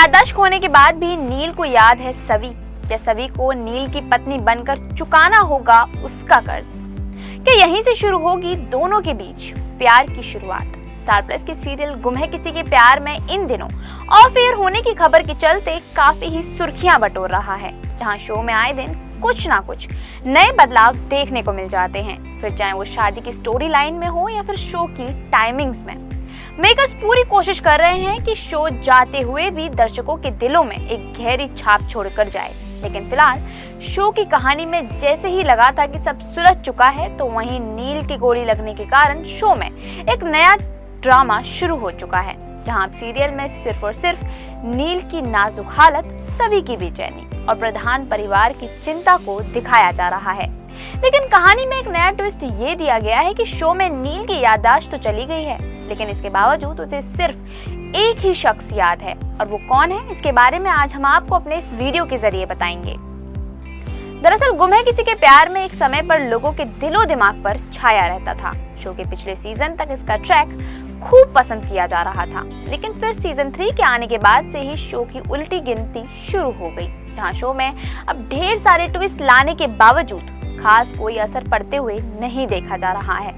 याददाश्त खोने के बाद भी नील को याद है सवी, या सवी को नील की पत्नी बनकर चुकाना होगा उसका कर्ज? क्या यहीं से शुरू होगी दोनों के बीच प्यार की शुरुआत? स्टार प्लस के सीरियल गुम है किसी के प्यार में इन दिनों ऑफ एयर होने की खबर के चलते काफी ही सुर्खियां बटोर रहा है, जहां शो में आए दिन कुछ ना कुछ नए बदलाव देखने को मिल जाते हैं, फिर चाहे वो शादी की स्टोरी लाइन में हो या फिर शो की टाइमिंग्स में। मेकर्स पूरी कोशिश कर रहे हैं कि शो जाते हुए भी दर्शकों के दिलों में एक गहरी छाप छोड़कर जाए, लेकिन फिलहाल शो की कहानी में जैसे ही लगा था कि सब सुलझ चुका है, तो वहीं नील की गोली लगने के कारण शो में एक नया ड्रामा शुरू हो चुका है, जहां सीरियल में सिर्फ और सिर्फ नील की नाजुक हालत, सभी की बेचैनी और प्रधान परिवार की चिंता को दिखाया जा रहा है। लेकिन कहानी में एक नया ट्विस्ट ये दिया गया है कि शो में नील की याददाश्त तो चली गई है, लेकिन इसके बावजूद उसे सिर्फ एक ही शख्स याद है, और वो कौन है, इसके बारे में आज हम आपको अपने इस वीडियो के जरिए बताएंगे। दरअसल गुम है किसी के प्यार में एक समय पर लोगों के दिलो दिमाग पर छाया रहता था। शो के पिछले सीजन तक इसका ट्रैक खूब पसंद किया जा रहा था, लेकिन फिर सीजन 3 के आने के बाद से ही शो की उल्टी गिनती शुरू हो गई, जहां शो में अब ढेर सारे ट्विस्ट लाने के बावजूद खास कोई असर पड़ते हुए नहीं देखा जा रहा है,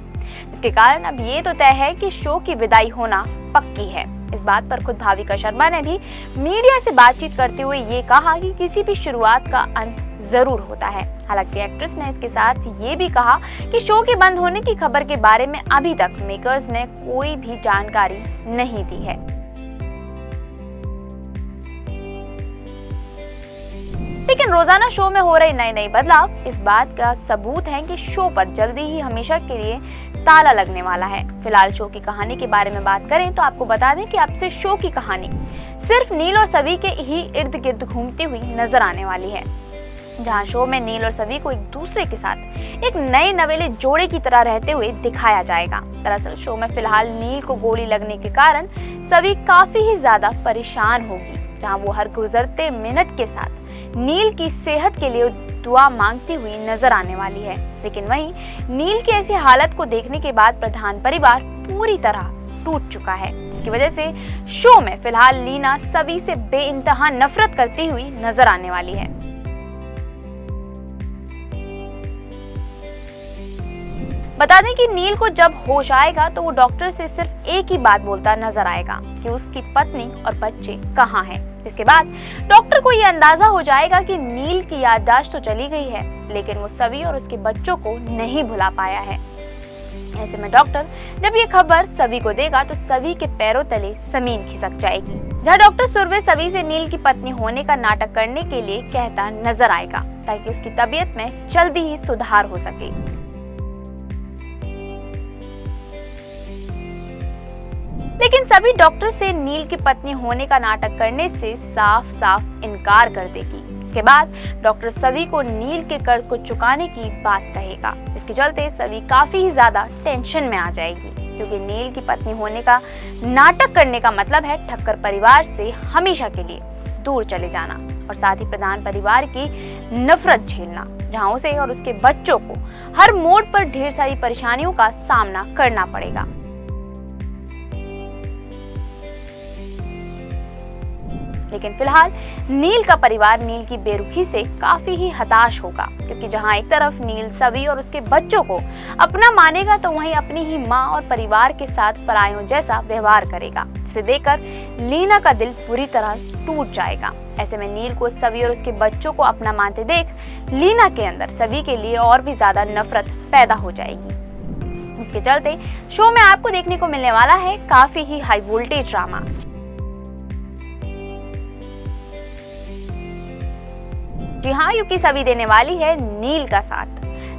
जिसके कारण अब ये तो तय है कि शो की विदाई होना पक्की है। इस बात पर खुद भाविका शर्मा ने भी मीडिया से बातचीत करते हुए ये कहा कि किसी भी शुरुआत का अंत जरूर होता है। हालांकि एक्ट्रेस ने इसके साथ ये भी कहा कि शो के बंद होने की खबर के बारे में अभी तक मेकर्स ने कोई भी जानकारी नहीं दी है। लेकिन रोजाना शो में हो रहे नए बदलाव इस बात का सबूत है कि शो पर जल्दी ही हमेशा के लिए ताला लगने वाला है। फिलहाल शो की कहानी के बारे में बात करें तो आपको बता दें कि अब से शो की कहानी सिर्फ नील और सवी के ही इर्द गिर्द घूमती हुई नजर आने वाली है, जहां शो में नील और सवी को एक दूसरे के साथ एक नए नवेले जोड़े की तरह रहते हुए दिखाया जाएगा। दरअसल शो में फिलहाल नील को गोली लगने के कारण सवी काफी ही ज्यादा परेशान होगी, जहां वो हर गुजरते मिनट के साथ नील की सेहत के लिए दुआ मांगती हुई नजर आने वाली है। लेकिन वहीं नील की ऐसी हालत को देखने के बाद प्रधान परिवार पूरी तरह टूट चुका है, जिसकी वजह से शो में फिलहाल लीना सभी से बेइंतहा नफरत करती हुई नजर आने वाली है। बता दें कि नील को जब होश आएगा तो वो डॉक्टर से सिर्फ एक ही बात बोलता नजर आएगा कि उसकी पत्नी और बच्चे कहाँ हैं। इसके बाद डॉक्टर को ये अंदाजा हो जाएगा कि नील की याददाश्त तो चली गई है, लेकिन वो सवी और उसके बच्चों को नहीं भुला पाया है। ऐसे में डॉक्टर जब ये खबर सवी को देगा तो सवी के पैरों तले जमीन खिसक जाएगी, जहाँ डॉक्टर सुरवे सवी से नील की पत्नी होने का नाटक करने के लिए कहता नजर आएगा, ताकि उसकी तबीयत में जल्दी ही सुधार हो सके। लेकिन सभी डॉक्टर से नील की पत्नी होने का नाटक करने से साफ साफ इनकार कर देगी। इसके बाद डॉक्टर सवी को नील के कर्ज को चुकाने की बात कहेगा। इसके चलते सवी काफी ही ज्यादा टेंशन में आ जाएगी, क्योंकि नील की पत्नी होने का नाटक करने का मतलब है ठक्कर परिवार से हमेशा के लिए दूर चले जाना, और साथ ही प्रधान परिवार की नफरत झेलना, जहां उसे और उसके बच्चों को हर मोड़ पर ढेर सारी परेशानियों का सामना करना पड़ेगा। लेकिन फिलहाल नील का परिवार नील की बेरुखी से काफी ही हताश होगा, क्योंकि जहां एक तरफ नील सवी और उसके बच्चों को अपना मानेगा, तो वहीं अपनी ही मां और परिवार के साथ परायों जैसा व्यवहार करेगा, जिसे देखकर लीना का दिल पूरी तरह टूट जाएगा। ऐसे में नील को सवी और उसके बच्चों को अपना मानते देख लीना के अंदर सवी के लिए और भी ज्यादा नफरत पैदा हो जाएगी। इसके चलते शो में आपको देखने को मिलने वाला है काफी ही हाई वोल्टेज ड्रामा। जी हाँ, क्योंकि सवी देने वाली है नील का साथ,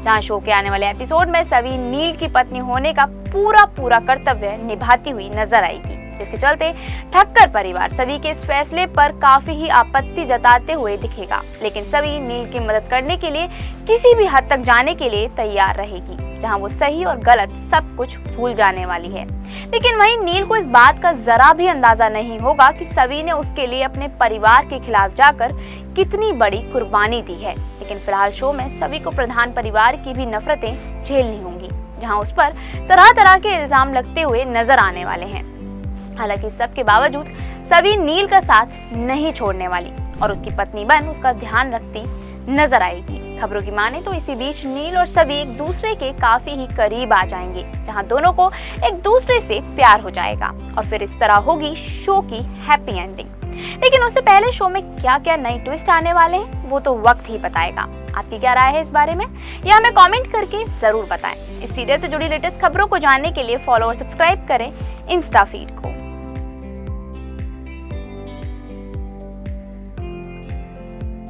जहां शो के आने वाले एपिसोड में सवी नील की पत्नी होने का पूरा कर्तव्य निभाती हुई नजर आएगी, जिसके चलते ठक्कर परिवार सवी के इस फैसले पर काफी ही आपत्ति जताते हुए दिखेगा। लेकिन सवी नील की मदद करने के लिए किसी भी हद तक जाने के लिए तैयार रहेगी, जहां वो सही और गलत सब कुछ भूल जाने वाली है। लेकिन वहीं नील को इस बात का जरा भी अंदाजा नहीं होगा कि सवी ने उसके लिए अपने परिवार के खिलाफ जाकर कितनी बड़ी कुर्बानी दी है। लेकिन फिलहाल शो में सवी को प्रधान परिवार की भी नफरतें झेलनी होंगी, जहां उस पर तरह तरह के इल्जाम लगते हुए नजर आने वाले हैं। हालांकि सबके बावजूद सभी नील का साथ नहीं छोड़ने वाली और उसकी पत्नी बन उसका ध्यान रखती नजर आएगी। खबरों की माने तो इसी बीच नील और सभी एक दूसरे के काफी ही करीब आ जाएंगे, जहां दोनों को एक दूसरे से प्यार हो जाएगा और फिर इस तरह होगी शो की हैप्पी एंडिंग। लेकिन उससे पहले शो में क्या क्या नए ट्विस्ट आने वाले हैं वो तो वक्त ही बताएगा। आपकी क्या राय है इस बारे में, ये हमें कमेंट करके जरूर बताएं। इस सीरियल से जुड़ी लेटेस्ट खबरों को जानने के लिए फॉलो और सब्सक्राइब करें इंस्टा फीड को।